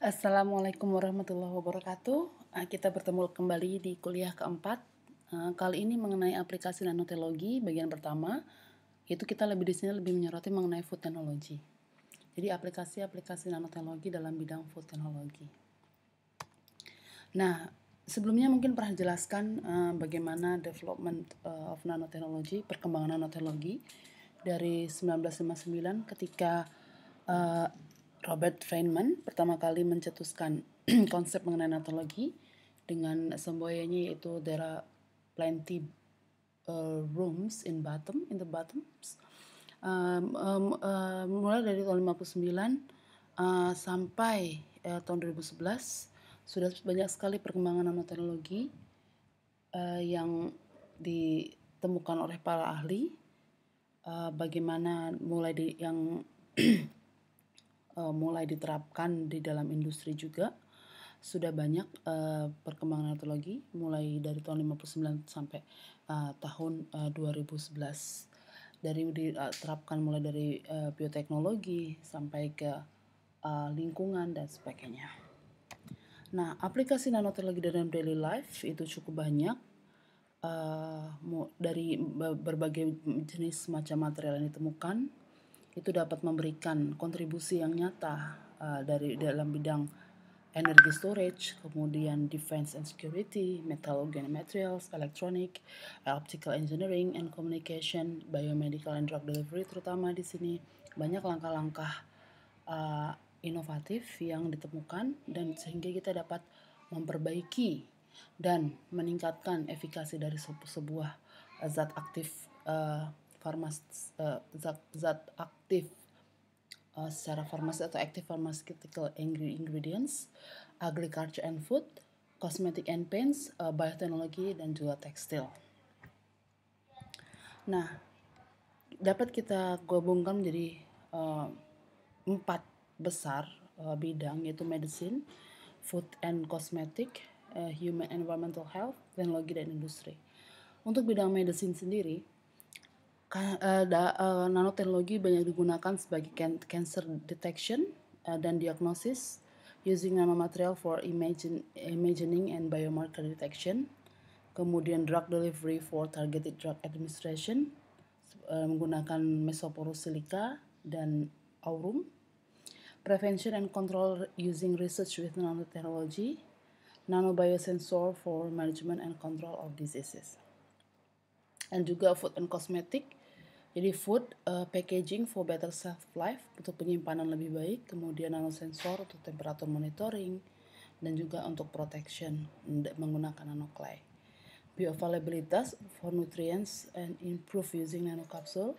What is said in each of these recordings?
Assalamualaikum warahmatullahi wabarakatuh. Kita bertemu kembali di kuliah keempat. Kali ini mengenai aplikasi nanoteknologi bagian pertama, itu kita di sini lebih menyoroti mengenai food technology. Jadi aplikasi-aplikasi nanoteknologi dalam bidang food technology. Nah, sebelumnya mungkin pernah jelaskan bagaimana development of nanoteknologi, perkembangan nanoteknologi dari 1959 ketika Robert Feynman pertama kali mencetuskan konsep mengenai nanoteknologi dengan semboyannya, yaitu there are plenty rooms in the bottoms. Mulai dari tahun 59 sampai tahun 2011 sudah banyak sekali perkembangan nanoteknologi yang ditemukan oleh para ahli. Bagaimana mulai diterapkan di dalam industri juga sudah banyak perkembangan nanoteknologi mulai dari tahun 59 sampai tahun 2011. Dari diterapkan mulai dari bioteknologi sampai ke lingkungan dan sebagainya. Nah, aplikasi nanoteknologi dalam daily life itu cukup banyak. Dari berbagai jenis macam material yang ditemukan, itu dapat memberikan kontribusi yang nyata dari dalam bidang energy storage, kemudian defense and security, metallurgy and materials, electronic, optical engineering and communication, biomedical and drug delivery. Terutama di sini banyak langkah-langkah inovatif yang ditemukan, dan sehingga kita dapat memperbaiki dan meningkatkan efikasi dari sebuah zat aktif secara farmasi atau active pharmaceutical ingredients, agriculture and food, cosmetic and paints, bioteknologi, dan juga tekstil. Nah, dapat kita gabungkan menjadi 4 besar bidang, yaitu medicine, food and cosmetic, human environmental health, teknologi, dan industri. Untuk bidang medicine sendiri, nanoteknologi banyak digunakan sebagai cancer detection dan diagnosis using nanomaterial for imaging and biomarker detection. Kemudian drug delivery for targeted drug administration menggunakan Mesoporous silica dan aurum. Prevention and control using research with nanotechnology. Nanobiosensor for management and control of diseases. Dan juga food and cosmetic. Jadi food packaging for better shelf life, untuk penyimpanan lebih baik. Kemudian nanosensor untuk temperatur monitoring, dan juga untuk protection menggunakan nanoclay. Bioavailability for nutrients and improve using nanocapsule.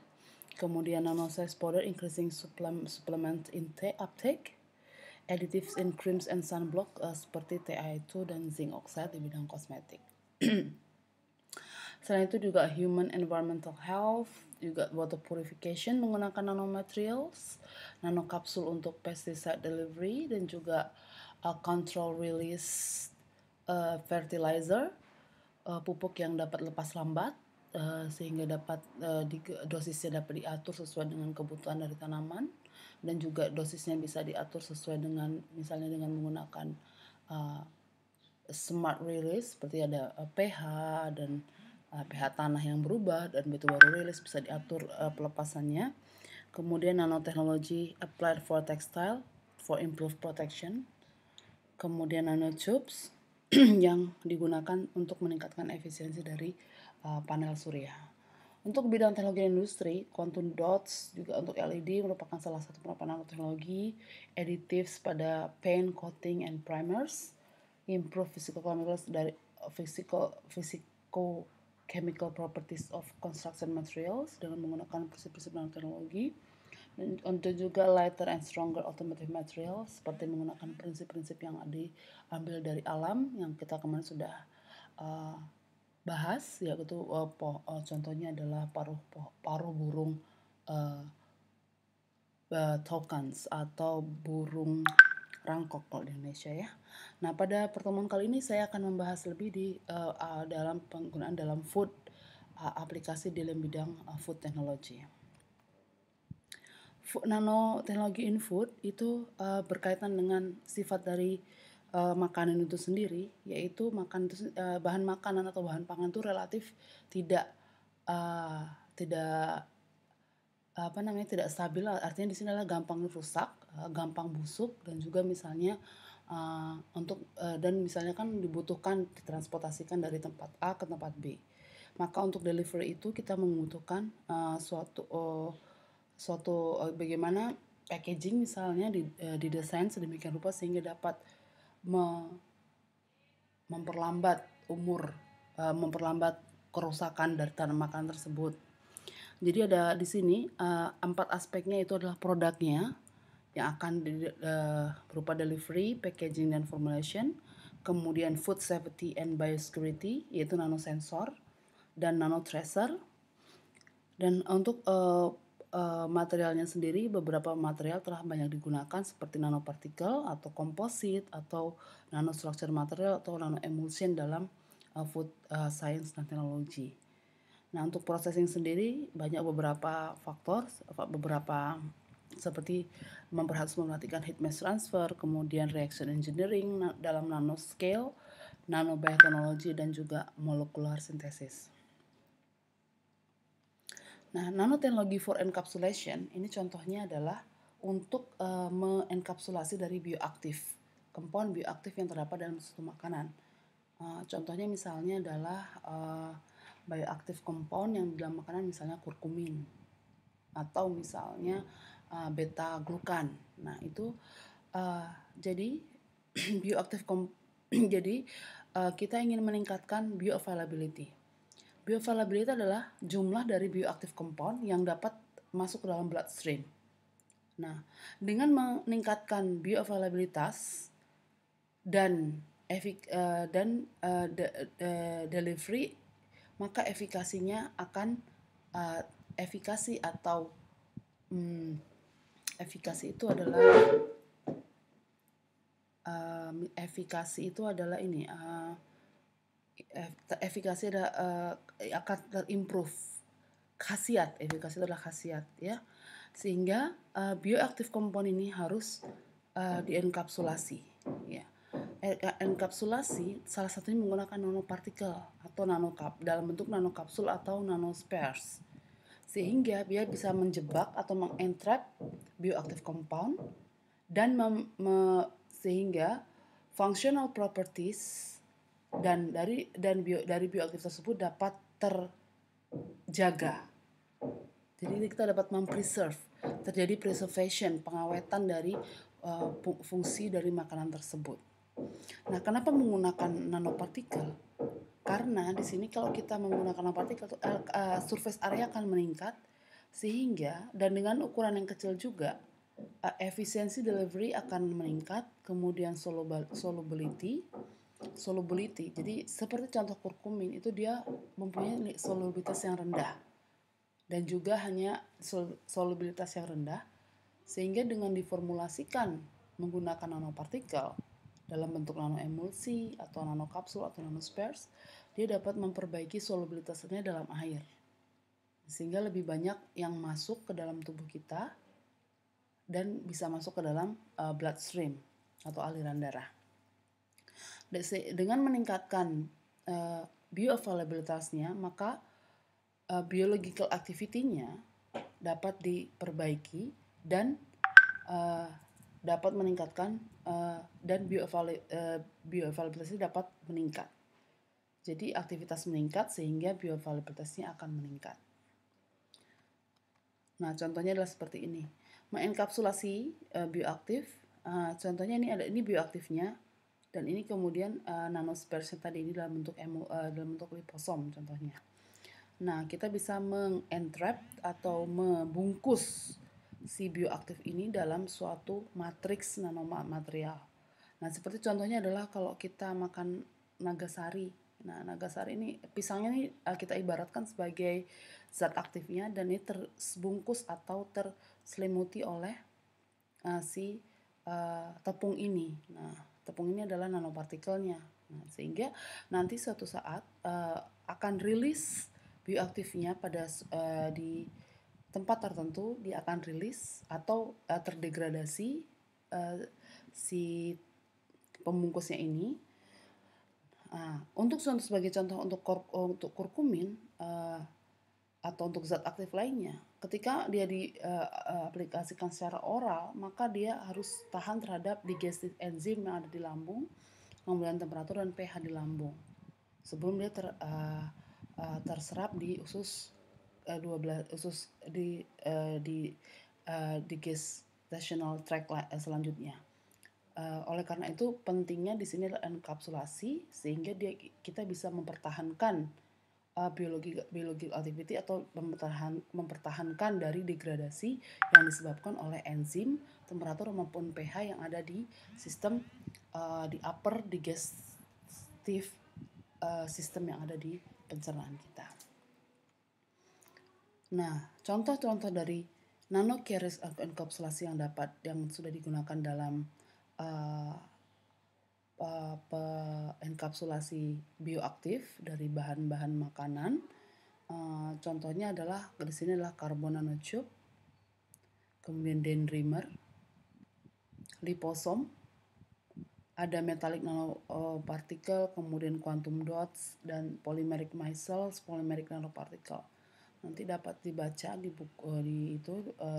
Kemudian nanosize powder increasing supplement uptake. Additives in creams and sunblock seperti TiO2 dan zinc oxide di bidang kosmetik. Selain itu juga human environmental health, juga water purification menggunakan nanomaterials, nanokapsul untuk pesticide delivery, dan juga control release fertilizer, pupuk yang dapat lepas lambat sehingga dosisnya dapat diatur sesuai dengan kebutuhan dari tanaman, dan juga dosisnya bisa diatur sesuai dengan misalnya dengan menggunakan smart release, seperti ada pH dan pH tanah yang berubah, dan begitu baru rilis bisa diatur pelepasannya. Kemudian nanotechnology applied for textile for improved protection. Kemudian nanotubes yang digunakan untuk meningkatkan efisiensi dari panel surya. Untuk bidang teknologi industri, quantum dots juga untuk LED merupakan salah satu penerapan nanoteknologi. Additives pada paint, coating, and primers. Improve physicochemical properties of construction materials dengan menggunakan prinsip-prinsip nanoteknologi. Dan untuk juga lighter and stronger automotive materials, seperti menggunakan prinsip-prinsip yang diambil dari alam yang kita kemarin sudah bahas, yaitu contohnya adalah paruh burung toucans atau burung rangkok kalau di Indonesia ya. Nah, pada pertemuan kali ini saya akan membahas lebih dalam penggunaan dalam food, aplikasi dalam bidang food technology. Nanoteknologi in food itu berkaitan dengan sifat dari makanan itu sendiri, yaitu bahan makanan atau bahan pangan itu relatif tidak uh, tidak tidak stabil. Artinya di sini adalah gampang rusak, gampang busuk, dan juga misalnya dan misalnya kan dibutuhkan ditransportasikan dari tempat A ke tempat B. Maka untuk delivery itu kita membutuhkan bagaimana packaging misalnya didesain sedemikian rupa sehingga dapat memperlambat kerusakan dari tanaman makanan tersebut. Jadi ada di sini 4 aspeknya, itu adalah produknya yang akan berupa delivery, packaging dan formulation, kemudian food safety and biosecurity yaitu nanosensor dan nanotracer. Dan untuk materialnya sendiri, beberapa material telah banyak digunakan seperti nanopartikel atau komposit atau nanostructure material atau nanoemulsion dalam food science dan teknologi. Nah, untuk processing sendiri banyak beberapa faktor, seperti harus memperhatikan heat mass transfer, kemudian reaction engineering dalam nanoscale, nanobiotechnology, dan juga molecular synthesis. Nah, nanoteknologi for encapsulation ini contohnya adalah untuk mengenkapsulasi dari bioaktif, komponen bioaktif yang terdapat dalam suatu makanan. Contohnya misalnya adalah bioaktif compound yang dalam makanan, misalnya kurkumin atau misalnya beta glukan. Nah, itu jadi bioaktif jadi kita ingin meningkatkan bioavailability. Bioavailability adalah jumlah dari bioaktif compound yang dapat masuk ke dalam bloodstream. Nah, dengan meningkatkan bioavailabilitas dan delivery, maka efikasinya akan efikasi akan terimprove. Efikasi adalah khasiat, ya, sehingga bioaktif compound ini harus dienkapsulasi, ya. Enkapsulasi salah satunya menggunakan nanopartikel atau dalam bentuk nanokapsul atau nanospares, sehingga dia bisa menjebak atau mengentrap bioaktif compound dan sehingga functional properties dari bioaktif tersebut dapat terjaga. Jadi kita dapat terjadi preservation, pengawetan dari fungsi dari makanan tersebut. Nah, kenapa menggunakan nanopartikel? Karena di sini kalau kita menggunakan nanopartikel, surface area akan meningkat, sehingga dan dengan ukuran yang kecil juga efisiensi delivery akan meningkat, kemudian solubility. Jadi seperti contoh kurkumin itu dia mempunyai solubilitas yang rendah dan juga hanya solubilitas yang rendah, sehingga dengan diformulasikan menggunakan nanopartikel dalam bentuk nanoemulsi atau nanokapsul atau nanospares, dia dapat memperbaiki solubilitasnya dalam air, sehingga lebih banyak yang masuk ke dalam tubuh kita dan bisa masuk ke dalam bloodstream atau aliran darah. Dengan meningkatkan bioavailabilitasnya, maka biological activity-nya dapat diperbaiki dan dapat meningkatkan dan bioavailabilitasnya dapat meningkat. Jadi aktivitas meningkat sehingga bioavailabilitasnya akan meningkat. Nah, contohnya adalah seperti ini. Mengenkapsulasi bioaktif, contohnya ini bioaktifnya, dan ini kemudian nanospares tadi ini dalam bentuk liposom contohnya. Nah, kita bisa mengentrap atau membungkus si bioaktif ini dalam suatu matriks nanomaterial. Nah, seperti contohnya adalah kalau kita makan nagasari. Nah, nagasari ini, pisangnya ini kita ibaratkan sebagai zat aktifnya, dan ini terbungkus atau terselimuti oleh si tepung ini. Nah, tepung ini adalah nanopartikelnya. Nah, sehingga nanti suatu saat akan rilis bioaktifnya di tempat tertentu dia akan rilis atau terdegradasi si pembungkusnya ini. Untuk sebagai contoh untuk kurkumin atau untuk zat aktif lainnya, ketika dia diaplikasikan secara oral, maka dia harus tahan terhadap digestive enzim yang ada di lambung, kemudian temperatur dan pH di lambung sebelum dia terserap di usus 12 usus di gestational tract selanjutnya. Oleh karena itu pentingnya di sini adalah enkapsulasi sehingga kita bisa mempertahankan biological activity atau mempertahankan dari degradasi yang disebabkan oleh enzim, temperatur maupun pH yang ada di sistem di upper digestive sistem yang ada di pencernaan kita. Nah, contoh-contoh dari nanocarrier enkapsulasi yang sudah digunakan dalam enkapsulasi bioaktif dari bahan-bahan makanan. Contohnya adalah di sini adalah carbon nanotube, kemudian dendrimer, liposom, ada metallic nanoparticle, kemudian quantum dots dan polymeric micelles, polymeric nanoparticle. Nanti dapat dibaca di buku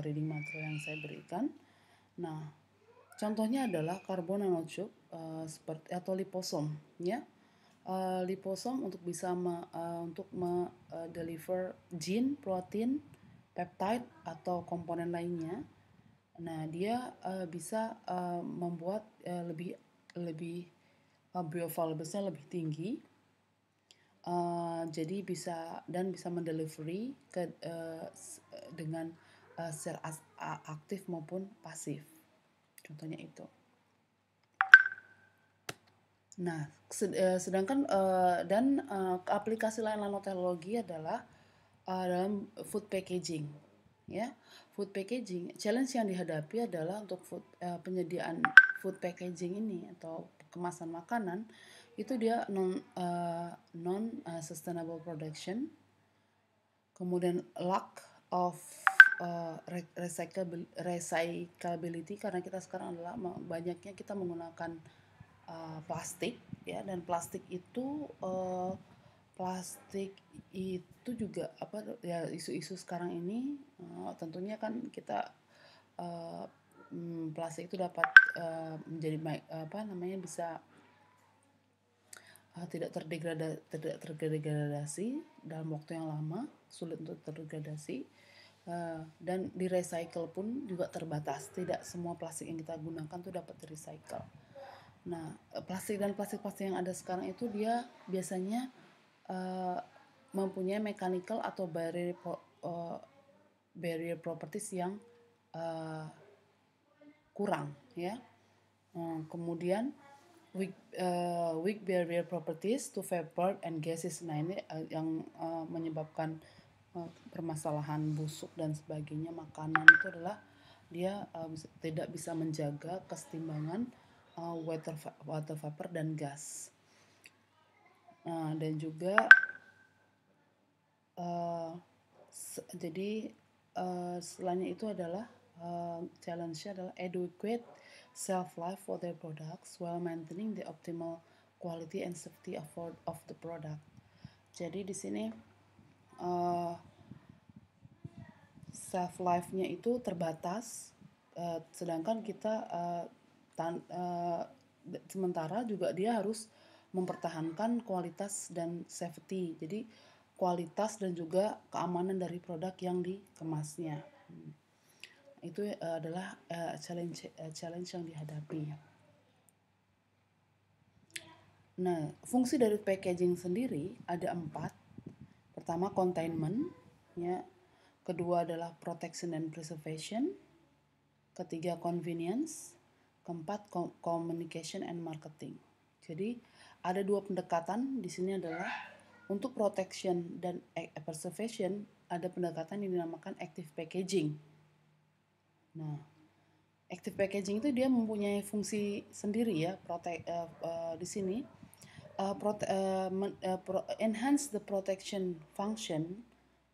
reading material yang saya berikan. Nah, contohnya adalah carbon nanotube seperti atau liposom, ya. Liposom untuk bisa deliver gene, protein, peptide atau komponen lainnya. Nah, dia bisa membuat lebih bioavailability-nya lebih tinggi. Jadi bisa mendelivery dengan sel aktif maupun pasif. Contohnya itu. Nah, sedangkan aplikasi lain nanoteknologi adalah dalam food packaging, ya. Food packaging, challenge yang dihadapi adalah untuk penyediaan food packaging ini atau kemasan makanan itu dia non sustainable production, kemudian lack of recyclability karena kita sekarang adalah banyaknya kita menggunakan plastik, ya, dan plastik itu juga isu-isu sekarang ini tentunya kan kita plastik itu dapat menjadi bisa tidak terdegradasi dalam waktu yang lama, sulit untuk terdegradasi, dan di recycle pun juga terbatas. Tidak semua plastik yang kita gunakan tuh dapat di recycle. Nah, plastik yang ada sekarang itu dia biasanya mempunyai mechanical atau barrier properties yang kurang, ya. Kemudian weak barrier properties to vapor and gases. Nah, ini yang menyebabkan permasalahan busuk dan sebagainya makanan itu adalah dia tidak bisa menjaga kesetimbangan water vapor dan gas. Dan juga selainnya itu adalah challenge-nya adalah adequate shelf life for their products while maintaining the optimal quality and safety of the product. Jadi di sini shelf life-nya itu terbatas, sedangkan kita sementara juga dia harus mempertahankan kualitas dan safety. Jadi kualitas dan juga keamanan dari produk yang dikemasnya. Itu adalah challenge yang dihadapi. Nah, fungsi dari packaging sendiri ada 4. Pertama, containment, ya. Kedua adalah protection and preservation. Ketiga, convenience. Keempat, communication and marketing. Jadi ada 2 pendekatan di sini adalah untuk protection dan preservation ada pendekatan yang dinamakan active packaging. Nah, active packaging itu dia mempunyai fungsi sendiri, ya. Di sini enhance the protection function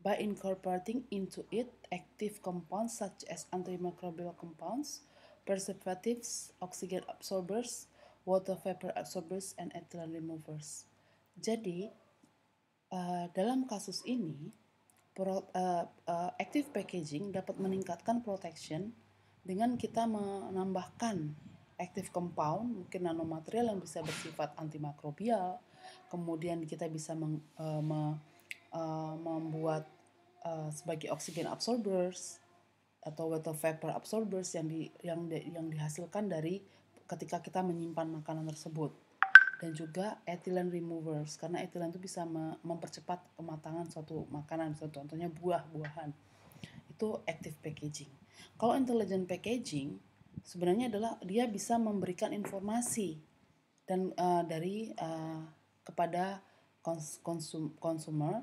by incorporating into it active compounds such as antimicrobial compounds, preservatives, oxygen absorbers, water vapor absorbers, and ethylene removers. Jadi, dalam kasus ini, active packaging dapat meningkatkan protection dengan kita menambahkan active compound, mungkin nanomaterial yang bisa bersifat antimikrobial, kemudian kita bisa membuat sebagai oxygen absorbers atau water vapor absorbers yang dihasilkan dari ketika kita menyimpan makanan tersebut. Dan juga ethylene removers, karena ethylene itu bisa mempercepat kematangan suatu makanan, contohnya buah-buahan. Itu active packaging. Kalau intelligent packaging sebenarnya adalah dia bisa memberikan informasi dan kepada consumer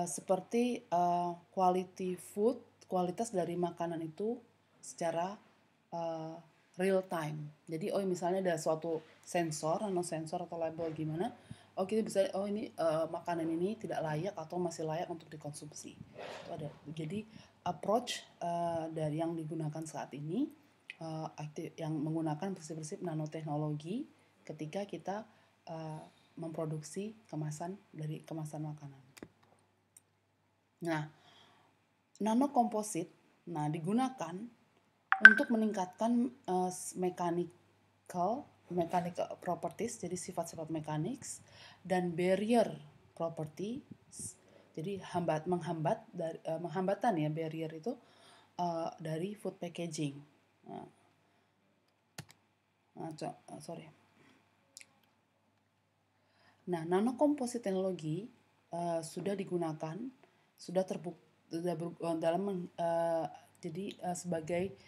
seperti quality food, kualitas dari makanan itu secara real time. Jadi misalnya ada suatu sensor, nanosensor atau label gimana, kita bisa ini makanan ini tidak layak atau masih layak untuk dikonsumsi. Itu ada. Jadi approach dari yang digunakan saat ini yang menggunakan prinsip-prinsip nanoteknologi ketika kita memproduksi kemasan makanan. Nah, nanokomposit digunakan untuk meningkatkan mechanical properties, jadi sifat-sifat mekanis, dan barrier properties, jadi menghambatan ya, barrier itu dari food packaging. Nanokomposit teknologi sudah digunakan, sudah terbukti dalam sebagai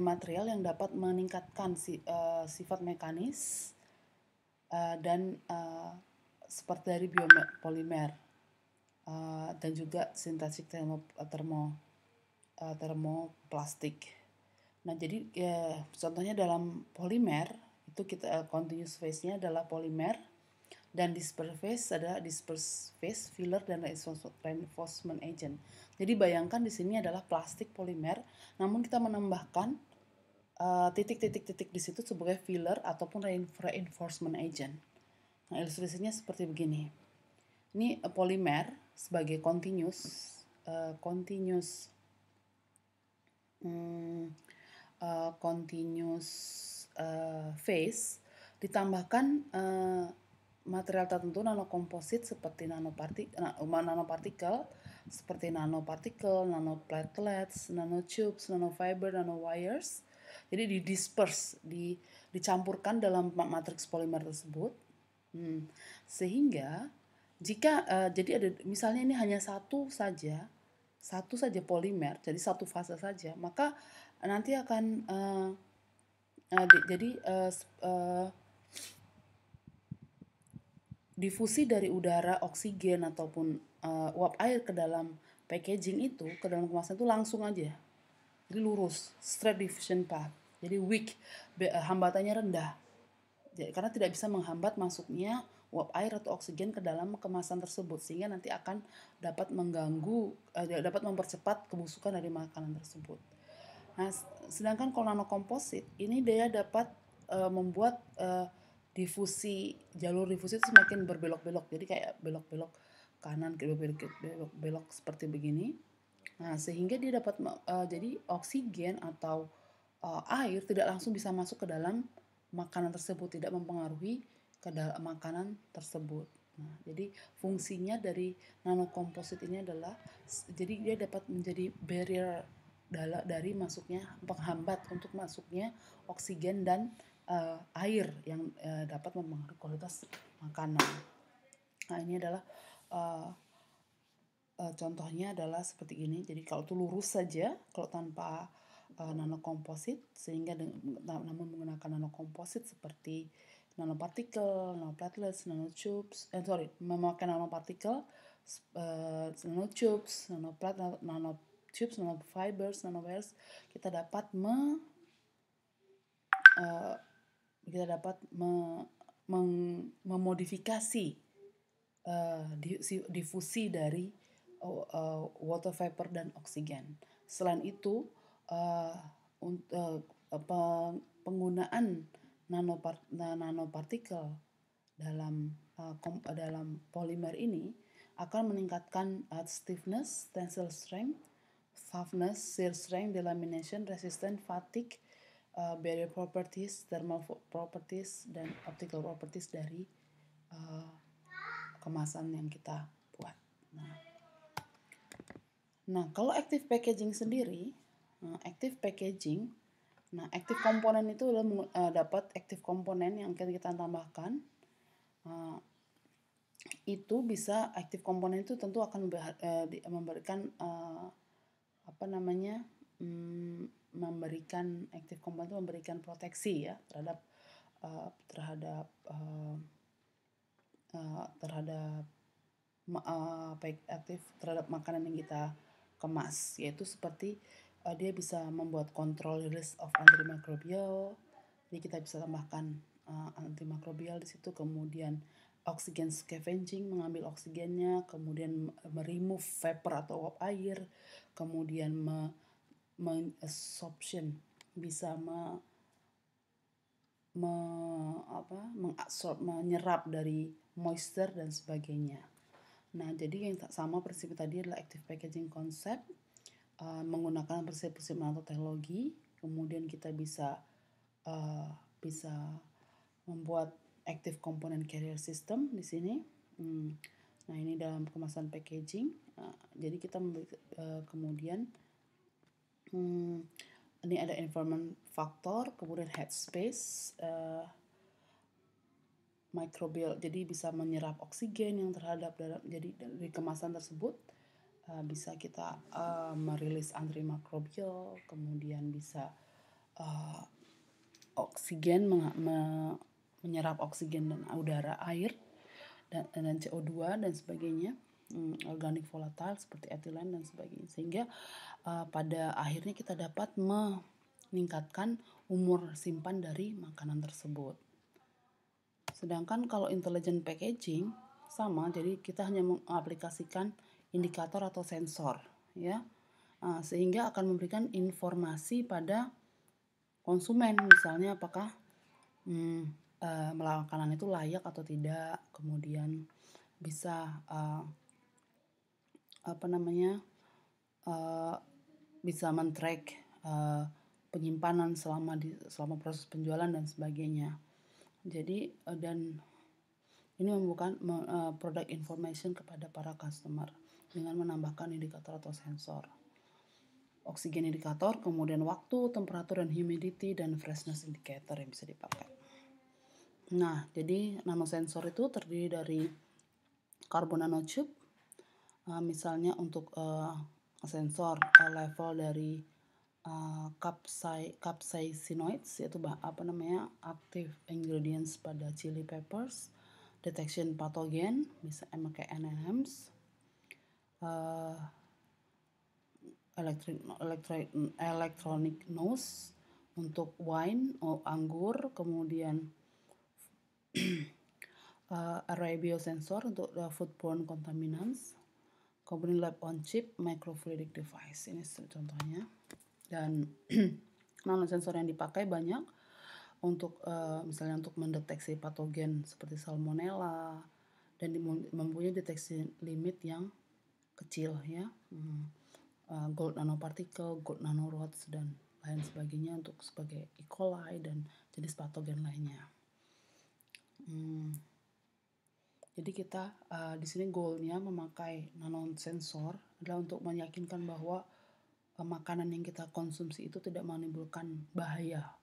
material yang dapat meningkatkan sifat mekanis dan seperti dari biopolimer dan juga sintetik termoplastik. Jadi contohnya dalam polimer itu kita continuous phase-nya adalah polimer, dan disperse phase adalah disperse phase, filler, dan reinforcement agent. Jadi bayangkan di sini adalah plastik polimer, namun kita menambahkan titik-titik di situ sebagai filler ataupun reinforcement agent. Nah, ilustrasinya seperti begini. Ini polimer sebagai continuous phase ditambahkan material tertentu nanokomposit seperti nanopartikel seperti nanoplatelets, nanotubes, nanofiber, nanowires. Jadi dicampurkan dalam matriks polimer tersebut. Sehingga jika jadi ada misalnya ini hanya satu saja polimer, jadi satu fase saja, maka nanti akan difusi dari udara, oksigen ataupun uap air ke dalam packaging itu, ke dalam kemasan itu langsung aja. Jadi lurus, straight diffusion path. Jadi weak, hambatannya rendah. Jadi, karena tidak bisa menghambat masuknya uap air atau oksigen ke dalam kemasan tersebut, sehingga nanti akan dapat mengganggu, dapat mempercepat kebusukan dari makanan tersebut. Nah, sedangkan kalau nanokomposit ini dia dapat membuat jalur difusi itu semakin berbelok-belok, jadi kayak belok-belok kanan, belok-belok seperti begini. Nah, sehingga dia dapat jadi oksigen atau air tidak langsung bisa masuk ke dalam makanan tersebut, tidak mempengaruhi ke dalam makanan tersebut. Nah, jadi fungsinya dari nanokomposit ini adalah jadi dia dapat menjadi barrier dari masuknya, penghambat untuk masuknya oksigen dan air yang dapat mempengaruhi kualitas makanan. Nah, ini adalah contohnya adalah seperti ini. Jadi kalau itu lurus saja, kalau tanpa nanokomposit, sehingga namun menggunakan nanokomposit seperti nanopartikel, nanoplatelets, memakai nanopartikel, nanotubes, nanotubes, nanofibers, nanowires, kita dapat memodifikasi difusi dari water vapor dan oksigen. Selain itu, penggunaan nanopartikel dalam polimer ini akan meningkatkan stiffness, tensile strength, toughness, shear strength, delamination, resistance, fatigue, barrier properties, thermal properties, dan optical properties dari kemasan yang kita buat. Nah, kalau active packaging sendiri, active packaging, active komponen itu dapat active komponen yang akan kita tambahkan. Itu bisa active komponen itu tentu akan memberikan memberikan active komponen itu memberikan proteksi ya terhadap terhadap makanan yang kita kemas, yaitu seperti dia bisa membuat kontrol release of antimicrobial. Jadi kita bisa tambahkan antimikrobial di situ, kemudian oxygen scavenging, mengambil oksigennya, kemudian meremove vapor atau uap air, kemudian absorption, bisa menyerap dari moisture dan sebagainya. Nah, jadi yang sama prinsip tadi adalah active packaging concept, menggunakan prinsip-prinsip nanoteknologi, kemudian kita bisa membuat active component carrier system di sini. Nah, ini dalam kemasan packaging. Jadi kita kemudian ini ada environment factor, kemudian headspace, mikrobial, jadi bisa menyerap oksigen yang terhadap jadi dari kemasan tersebut bisa kita merilis antimikrobial, kemudian bisa oksigen menyerap oksigen dan udara, air dan CO2 dan sebagainya, organik volatile seperti etilen dan sebagainya, sehingga pada akhirnya kita dapat meningkatkan umur simpan dari makanan tersebut. Sedangkan kalau intelligent packaging sama, jadi kita hanya mengaplikasikan indikator atau sensor ya, sehingga akan memberikan informasi pada konsumen, misalnya apakah makanan itu layak atau tidak, kemudian bisa bisa men-track penyimpanan selama proses penjualan dan sebagainya. Jadi dan ini membuka product information kepada para customer dengan menambahkan indikator atau sensor. Oksigen indikator, kemudian waktu, temperatur dan humidity, dan freshness indicator yang bisa dipakai. Nah, jadi nanosensor itu terdiri dari carbon nanotube, misalnya untuk sensor level dari capsaicinoids, yaitu active ingredients pada chili peppers, detection pathogen bisa pakai NMs, electronic nose untuk wine, anggur, kemudian array biosensor untuk foodborne contaminants, kemudian lab on chip microfluidic device, ini contohnya. Dan nanosensor yang dipakai banyak untuk misalnya untuk mendeteksi patogen seperti salmonella, dan mempunyai deteksi limit yang kecil ya, gold nanoparticle, gold nanorods dan lain sebagainya untuk sebagai E. coli dan jenis patogen lainnya. Jadi kita di sini goalnya memakai nanosensor adalah untuk meyakinkan bahwa makanan yang kita konsumsi itu tidak menimbulkan bahaya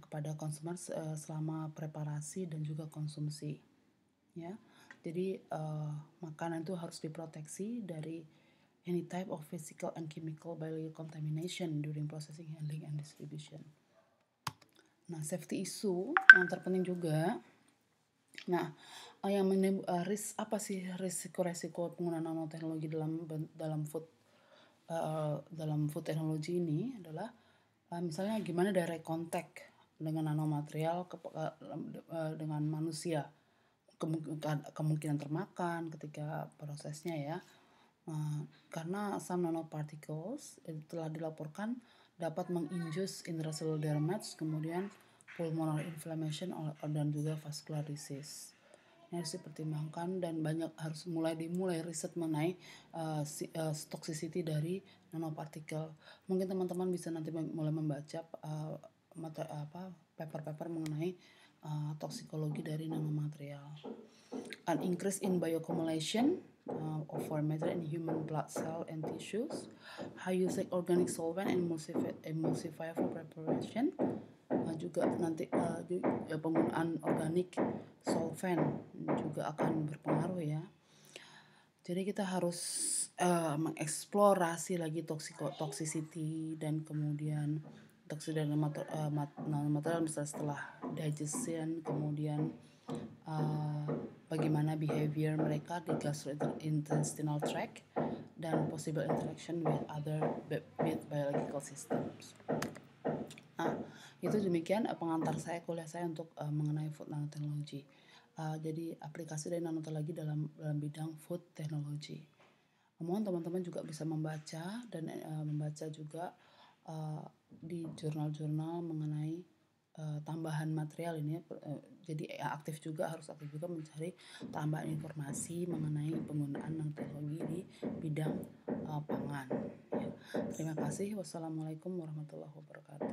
kepada konsumen selama preparasi dan juga konsumsi ya. Jadi makanan itu harus diproteksi dari any type of physical and chemical biological contamination during processing, handling, and distribution. Nah, safety issue yang terpenting juga. Nah, yang apa sih risiko-risiko penggunaan nanoteknologi dalam food teknologi ini adalah misalnya gimana direct contact dengan nanomaterial dengan manusia. kemungkinan termakan ketika prosesnya ya. Karena some nanoparticles telah dilaporkan dapat menginjus intracellular damage, kemudian pulmonary inflammation dan juga vascular disease. Ini harus dipertimbangkan dan harus dimulai riset mengenai toxicity dari nanopartikel. Mungkin teman-teman bisa nanti mulai membaca paper-paper mengenai toksikologi dari nanomaterial. An increase in bioaccumulation of foreign matter in human blood cell and tissues, high usage organic solvent and emulsifier for preparation, juga nanti penggunaan organik solvent juga akan berpengaruh ya. Jadi kita harus mengeksplorasi lagi toxicity dan kemudian toksik dari nanomaterial misalnya setelah digestion, kemudian bagaimana behavior mereka di gastrointestinal tract dan possible interaction with biological systems. Nah, itu demikian pengantar kuliah saya untuk mengenai food nanotechnology. Jadi aplikasi dari nanoteknologi dalam bidang food technology. Mohon teman-teman juga bisa membaca dan membaca juga di jurnal-jurnal mengenai tambahan material ini. Jadi harus aktif juga mencari tambahan informasi mengenai penggunaan nanoteknologi di bidang pangan. Ya. Terima kasih. Wassalamualaikum warahmatullahi wabarakatuh.